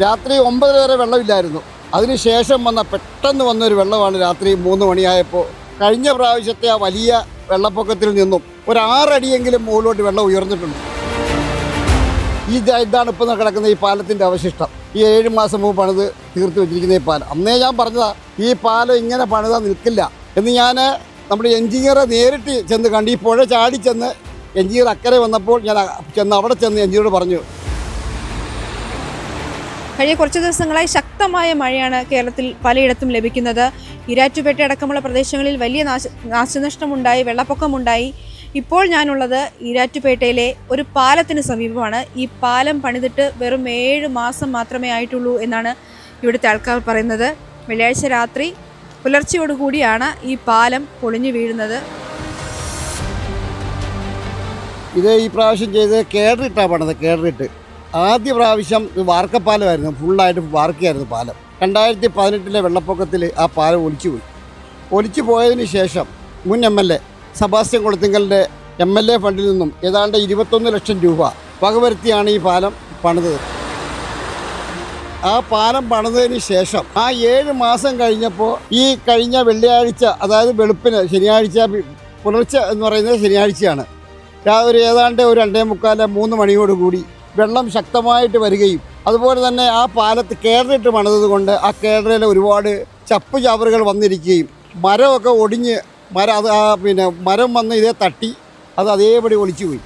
രാത്രി 9 വരെ വെള്ളമില്ലായിരുന്നു. അതിനുശേഷം പെട്ടെന്ന് വന്നൊരു വെള്ളമാണ് രാത്രി 3 മണിയായപ്പോൾ. കഴിഞ്ഞ പ്രാവശ്യത്തെ ആ വലിയ വെള്ളപ്പൊക്കത്തിൽ നിന്നും ഒരു 6 അടിയെങ്കിലും മുകളിലോട്ട് വെള്ളം ഉയർന്നിട്ടുണ്ട്. ഇതാണ് ഇപ്പോൾ കിടക്കുന്ന ഈ പാലത്തിൻ്റെ അവശിഷ്ടം. ഈ 7 മാസം മുമ്പ് പണിത് തീർത്ത് വെച്ചിരിക്കുന്ന ഈ പാലം. അന്നേ ഞാൻ പറഞ്ഞതാ ഈ പാലം ഇങ്ങനെ പണിതാൽ നിൽക്കില്ല എന്ന്. ഞാൻ നമ്മുടെ എഞ്ചിനീയറെ നേരിട്ട് ചെന്ന് കണ്ട് ഈ പുഴ ചാടി ചെന്ന് എഞ്ചിനീയർ അക്കരെ വന്നപ്പോൾ ഞാൻ അവിടെ ചെന്ന് എഞ്ചിനീയറോട് പറഞ്ഞു. കഴിഞ്ഞ കുറച്ച് ദിവസങ്ങളായി ശക്തമായ മഴയാണ് കേരളത്തിൽ പലയിടത്തും ലഭിക്കുന്നത്. ഈരാറ്റുപേട്ട അടക്കമുള്ള പ്രദേശങ്ങളിൽ വലിയ നാശനഷ്ടമുണ്ടായി, വെള്ളപ്പൊക്കമുണ്ടായി. ഇപ്പോൾ ഞാനുള്ളത് ഈരാറ്റുപേട്ടയിലെ ഒരു പാലത്തിന് സമീപമാണ്. ഈ പാലം പണിതിട്ട് വെറും 7 മാസം മാത്രമേ ആയിട്ടുള്ളൂ എന്നാണ് ഇവിടുത്തെ ആൾക്കാർ പറയുന്നത്. വെള്ളിയാഴ്ച രാത്രി പുലർച്ചയോടുകൂടിയാണ് ഈ പാലം പൊളിഞ്ഞു വീഴുന്നത്. ഇത് ഈ പ്രാവശ്യം ചെയ്ത് കേടറിട്ടാണ് പണിത്. കേടറിട്ട് ആദ്യ പ്രാവശ്യം വാർക്കപ്പാലമായിരുന്നു, ഫുള്ളായിട്ട് വാർക്കയായിരുന്നു പാലം. 2018 വെള്ളപ്പൊക്കത്തിൽ ആ പാലം ഒലിച്ചു പോയതിന് ശേഷം മുൻ MLA സെബാസ്റ്റ്യൻ കുളത്തിങ്കലിൻ്റെ MLA ഫണ്ടിൽ നിന്നും ഏതാണ്ട് 21 ലക്ഷം രൂപ വകവരുത്തിയാണ് ഈ പാലം പണിതത്. ആ പാലം പണിതതിന് ശേഷം ആ 7 മാസം കഴിഞ്ഞപ്പോൾ ഈ കഴിഞ്ഞ വെള്ളിയാഴ്ച, അതായത് വെളുപ്പിന് ശനിയാഴ്ച പുലർച്ചെ എന്ന് പറയുന്നത് ശനിയാഴ്ചയാണ്, ഏതാണ്ട് ഒരു 2:45-3 മണിയോടുകൂടി വെള്ളം ശക്തമായിട്ട് വരികയും അതുപോലെ തന്നെ ആ പാലത്ത് കേടറിട്ട് പണിതത് കൊണ്ട് ആ കേടറയിൽ ഒരുപാട് ചപ്പ് ചവറുകൾ വന്നിരിക്കുകയും മരമൊക്കെ ഒടിഞ്ഞ് മരം വന്ന് ഇതേ തട്ടി അത് അതേപടി ഒലിച്ചുപോയി.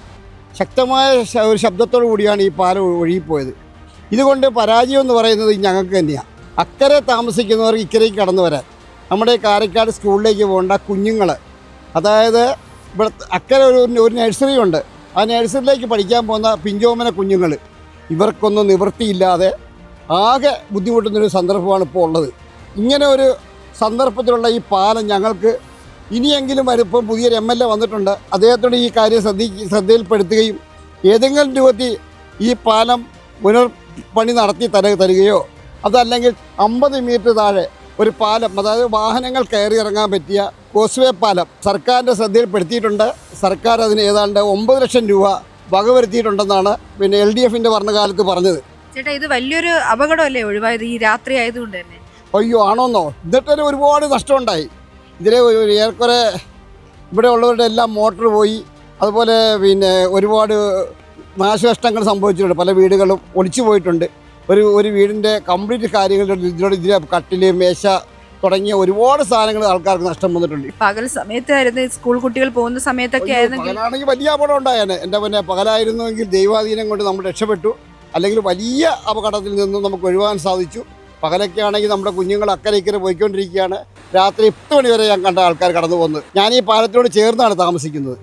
ശക്തമായ ഒരു ശബ്ദത്തോടു കൂടിയാണ് ഈ പാലം ഒഴുകിപ്പോയത്. ഇതുകൊണ്ട് പരാജയം എന്ന് പറയുന്നത് ഞങ്ങൾക്ക് തന്നെയാണ്. അക്കരെ താമസിക്കുന്നവർക്ക് ഇക്കരയ്ക്ക് കടന്നു വരാൻ, നമ്മുടെ കാരക്കാട് സ്കൂളിലേക്ക് പോകേണ്ട കുഞ്ഞുങ്ങൾ, അതായത് ഇവിടെ അക്കരെ ഒരു നഴ്സറി ഉണ്ട്, ആ നഴ്സറിയിലേക്ക് പഠിക്കാൻ പോകുന്ന പിഞ്ചോമന കുഞ്ഞുങ്ങൾ, ഇവർക്കൊന്നും നിവൃത്തിയില്ലാതെ ആകെ ബുദ്ധിമുട്ടുന്നൊരു സന്ദർഭമാണ് ഇപ്പോൾ ഉള്ളത്. ഇങ്ങനെ ഒരു സന്ദർഭത്തിലുള്ള ഈ പാലം ഞങ്ങൾക്ക് ഇനിയെങ്കിലും ഇപ്പം പുതിയൊരു MLA വന്നിട്ടുണ്ട്, അദ്ദേഹത്തോട് ഈ കാര്യം ശ്രദ്ധയിൽപ്പെടുത്തുകയും ഏതെങ്കിലും രൂപത്തിൽ ഈ പാലം പുനർപണി നടത്തി തരികയോ അതല്ലെങ്കിൽ 50 മീറ്റർ താഴെ ഒരു പാലം, അതായത് വാഹനങ്ങൾ കയറി ഇറങ്ങാൻ പറ്റിയ കോസ്വേ പാലം സർക്കാരിൻ്റെ ശ്രദ്ധയിൽപ്പെടുത്തിയിട്ടുണ്ട്. സർക്കാർ അതിന് ഏതാണ്ട് 9 ലക്ഷം രൂപ വകവരുത്തിയിട്ടുണ്ടെന്നാണ് LDFൻ്റെ ഭരണകാലത്ത് പറഞ്ഞത്. ചേട്ടാ, ഇത് വലിയൊരു അപകടമല്ലേ ഒഴിവായത് ഈ രാത്രി ആയതുകൊണ്ട് തന്നെ? അയ്യോ, ആണോന്നോ? എന്നിട്ടൊരു ഒരുപാട് നഷ്ടമുണ്ടായി. ഇതിലെ ഏറെക്കുറെ ഇവിടെ ഉള്ളവരുടെ എല്ലാം മോട്ടർ പോയി, അതുപോലെ ഒരുപാട് നാശനഷ്ടങ്ങൾ സംഭവിച്ചിട്ടുണ്ട്. പല വീടുകളും ഒലിച്ചു പോയിട്ടുണ്ട്. ഒരു വീടിൻ്റെ കംപ്ലീറ്റ് കാര്യങ്ങൾ ഇതിലെ കട്ടിൽ, മേശ തുടങ്ങിയ ഒരുപാട് സാധനങ്ങൾ ആൾക്കാർക്ക് നഷ്ടം വന്നിട്ടുണ്ട്. പകൽ സമയത്തായിരുന്നു, സ്കൂൾ കുട്ടികൾ പോകുന്ന സമയത്തൊക്കെ പകലാണെങ്കിൽ വലിയ അപകടം ഉണ്ടായേനെ. എൻ്റെ പകലായിരുന്നുവെങ്കിൽ ദൈവാധീനം കൊണ്ട് നമ്മൾ രക്ഷപ്പെട്ടു, അല്ലെങ്കിൽ വലിയ അപകടത്തിൽ നിന്നും നമുക്ക് ഒഴിവാൻ സാധിച്ചു. പകലൊക്കെ ആണെങ്കിൽ നമ്മുടെ കുഞ്ഞുങ്ങൾ അക്കരെ ഇക്കരെ പോയിക്കൊണ്ടിരിക്കുകയാണ്. രാത്രി 10 മണി വരെ ഞാൻ കണ്ട ആൾക്കാർ കടന്നു പോകുന്നത്. ഞാൻ ഈ പാലത്തോട് ചേർന്നാണ് താമസിക്കുന്നത്.